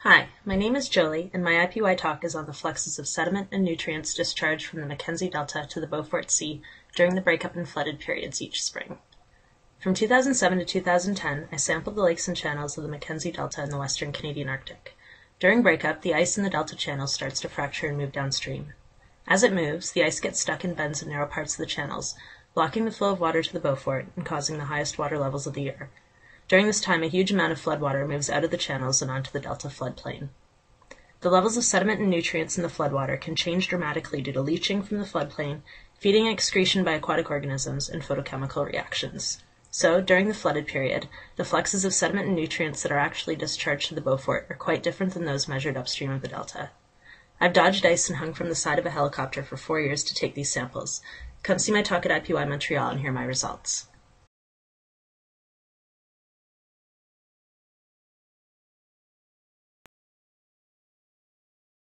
Hi, my name is Jolie, and my IPY talk is on the fluxes of sediment and nutrients discharged from the Mackenzie Delta to the Beaufort Sea during the breakup and flooded periods each spring. From 2007 to 2010, I sampled the lakes and channels of the Mackenzie Delta in the western Canadian Arctic. During breakup, the ice in the delta channel starts to fracture and move downstream. As it moves, the ice gets stuck in bends and narrow parts of the channels, blocking the flow of water to the Beaufort and causing the highest water levels of the year. During this time, a huge amount of floodwater moves out of the channels and onto the delta floodplain. The levels of sediment and nutrients in the floodwater can change dramatically due to leaching from the floodplain, feeding excretion by aquatic organisms, and photochemical reactions. So, during the flooded period, the fluxes of sediment and nutrients that are actually discharged to the Beaufort are quite different than those measured upstream of the delta. I've dodged ice and hung from the side of a helicopter for 4 years to take these samples. Come see my talk at IPY Montreal and hear my results.